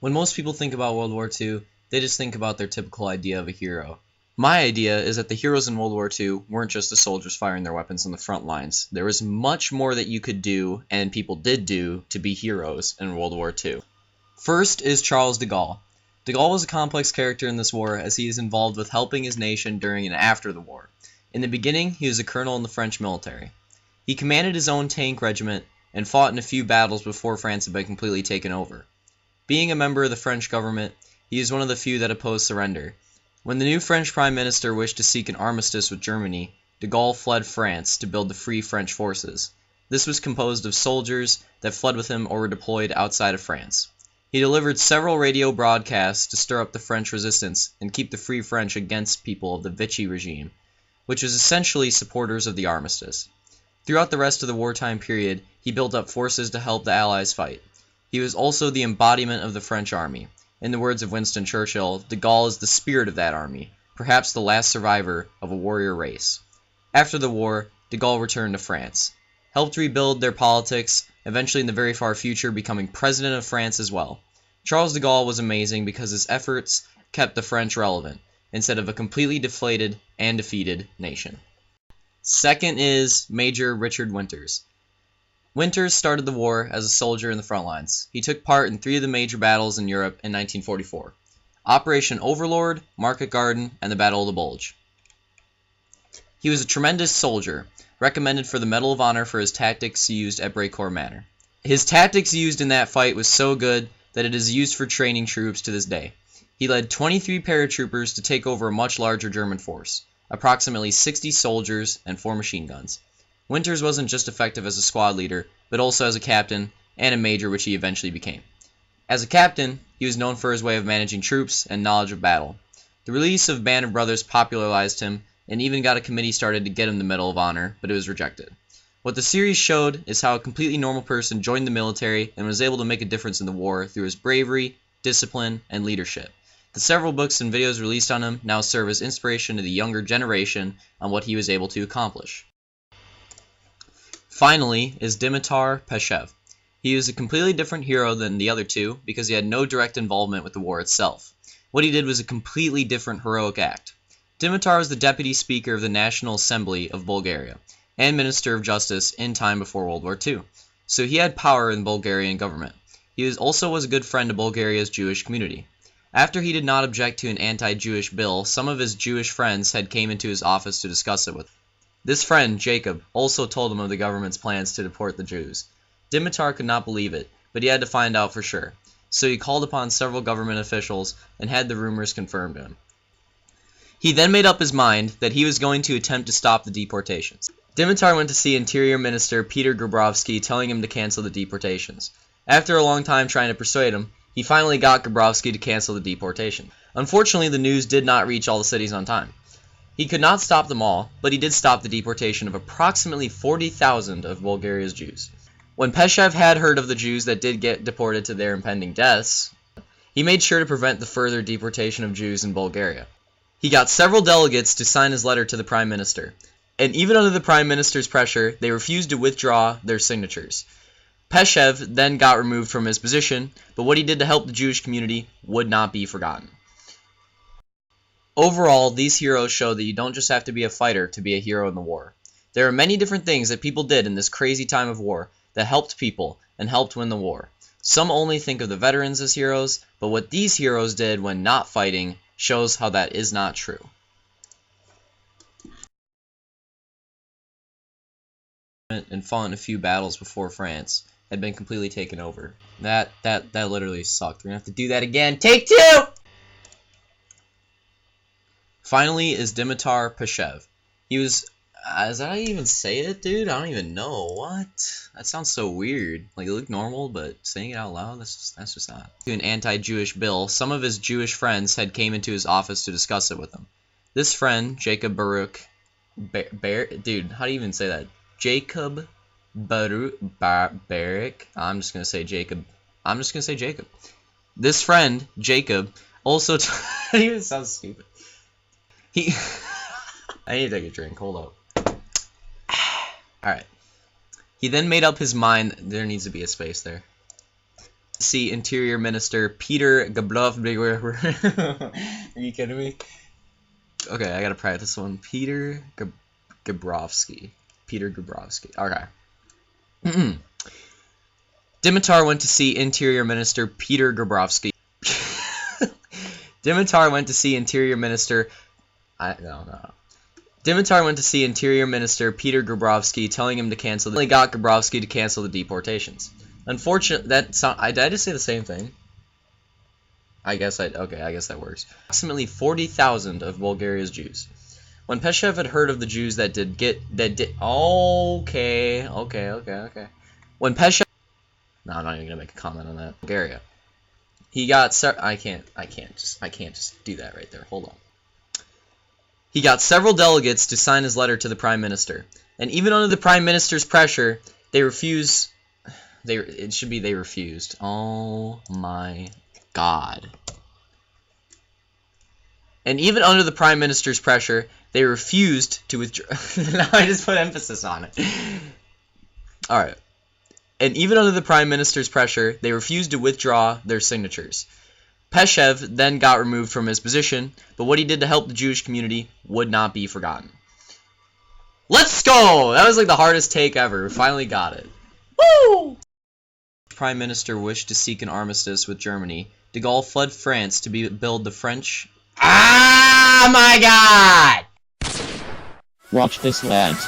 When most people think about World War II, they just think about their typical idea of a hero. My idea is that the heroes in World War II weren't just the soldiers firing their weapons on the front lines. There was much more that you could do, and people did do, to be heroes in World War II. First is Charles de Gaulle. De Gaulle was a complex character in this war as he is involved with helping his nation during and after the war. In the beginning, he was a colonel in the French military. He commanded his own tank regiment and fought in a few battles before France had been completely taken over. Being a member of the French government, he is one of the few that opposed surrender. When the new French Prime Minister wished to seek an armistice with Germany, de Gaulle fled France to build the Free French Forces. This was composed of soldiers that fled with him or were deployed outside of France. He delivered several radio broadcasts to stir up the French resistance and keep the Free French against people of the Vichy regime, which was essentially supporters of the armistice. Throughout the rest of the wartime period, he built up forces to help the Allies fight. He was also the embodiment of the French army. In the words of Winston Churchill, de Gaulle is the spirit of that army, perhaps the last survivor of a warrior race. After the war, de Gaulle returned to France, helped rebuild their politics, eventually in the very far future becoming president of France as well. Charles de Gaulle was amazing because his efforts kept the French relevant, instead of a completely deflated and defeated nation. Second is Major Richard Winters. Winters started the war as a soldier in the front lines. He took part in 3 of the major battles in Europe in 1944. Operation Overlord, Market Garden, and the Battle of the Bulge. He was a tremendous soldier, recommended for the Medal of Honor for his tactics used at Brecourt Manor. His tactics used in that fight was so good that it is used for training troops to this day. He led 23 paratroopers to take over a much larger German force, approximately 60 soldiers and 4 machine guns. Winters wasn't just effective as a squad leader, but also as a captain and a major, which he eventually became. As a captain, he was known for his way of managing troops and knowledge of battle. The release of Band of Brothers popularized him and even got a committee started to get him the Medal of Honor, but it was rejected. What the series showed is how a completely normal person joined the military and was able to make a difference in the war through his bravery, discipline, and leadership. The several books and videos released on him now serve as inspiration to the younger generation on what he was able to accomplish. Finally is Dimitar Peshev. He was a completely different hero than the other two because he had no direct involvement with the war itself. What he did was a completely different heroic act. Dimitar was the deputy speaker of the National Assembly of Bulgaria and Minister of Justice in time before World War II, so he had power in the Bulgarian government. He also was a good friend to Bulgaria's Jewish community. After he did not object to an anti-Jewish bill, some of his Jewish friends had came into his office to discuss it with him. This friend, Jacob, also told him of the government's plans to deport the Jews. Dimitar could not believe it, but he had to find out for sure. So he called upon several government officials and had the rumors confirmed to him. He then made up his mind that he was going to attempt to stop the deportations. Dimitar went to see Interior Minister Peter Grabowski, telling him to cancel the deportations. After a long time trying to persuade him, he finally got Grabowski to cancel the deportation. Unfortunately, the news did not reach all the cities on time. He could not stop them all, but he did stop the deportation of approximately 40,000 of Bulgaria's Jews. When Peshev had heard of the Jews that did get deported to their impending deaths, he made sure to prevent the further deportation of Jews in Bulgaria. He got several delegates to sign his letter to the Prime Minister, and even under the Prime Minister's pressure, they refused to withdraw their signatures. Peshev then got removed from his position, but what he did to help the Jewish community would not be forgotten. Overall, these heroes show that you don't just have to be a fighter to be a hero in the war. There are many different things that people did in this crazy time of war that helped people and helped win the war. Some only think of the veterans as heroes, but what these heroes did when not fighting shows how that is not true. And fought in a few battles before France had been completely taken over. That literally sucked. We're gonna have to do that again. Take 2! Finally is Dimitar Peshev. He was... is that how you even say it, dude? I don't even know. What? That sounds so weird. Like, it looked normal, but saying it out loud, that's just not. To an anti-Jewish bill, some of his Jewish friends had came into his office to discuss it with him. This friend, Jacob Baruch... dude, how do you even say that? Jacob Baruch... I'm just gonna say Jacob. This friend, Jacob, also... That even sounds stupid. I need to take a drink. Hold up. Alright. He then made up his mind. There needs to be a space there. See Interior Minister Peter Gabrov. Are you kidding me? Okay, I gotta practice one. Peter Gabrovsky. Peter Gabrovsky. Okay. Dimitar went to see Interior Minister Peter Gabrovsky. Dimitar went to see Interior Minister. Dimitar went to see Interior Minister Peter Gabrovsky, telling him to cancel. They got Gabrovsky to cancel the deportations. Unfortunately, did I just say the same thing? I guess that works. Approximately 40,000 of Bulgaria's Jews. When Peshev had heard of the Jews that did. Okay. When Peshev. No, I'm not even gonna make a comment on that. Bulgaria. He got. I can't just do that right there. Hold on. He got several delegates to sign his letter to the Prime Minister, and even under the Prime Minister's pressure, they refused. It should be they refused. Oh my God. And even under the Prime Minister's pressure, they refused to withdraw. Now I just put emphasis on it. Alright. And even under the Prime Minister's pressure, they refused to withdraw their signatures. Peshev then got removed from his position, but what he did to help the Jewish community would not be forgotten. Let's go! That was like the hardest take ever. We finally got it. Woo! Prime Minister wished to seek an armistice with Germany. De Gaulle fled France to build the French. Ah my God! Watch this, lads.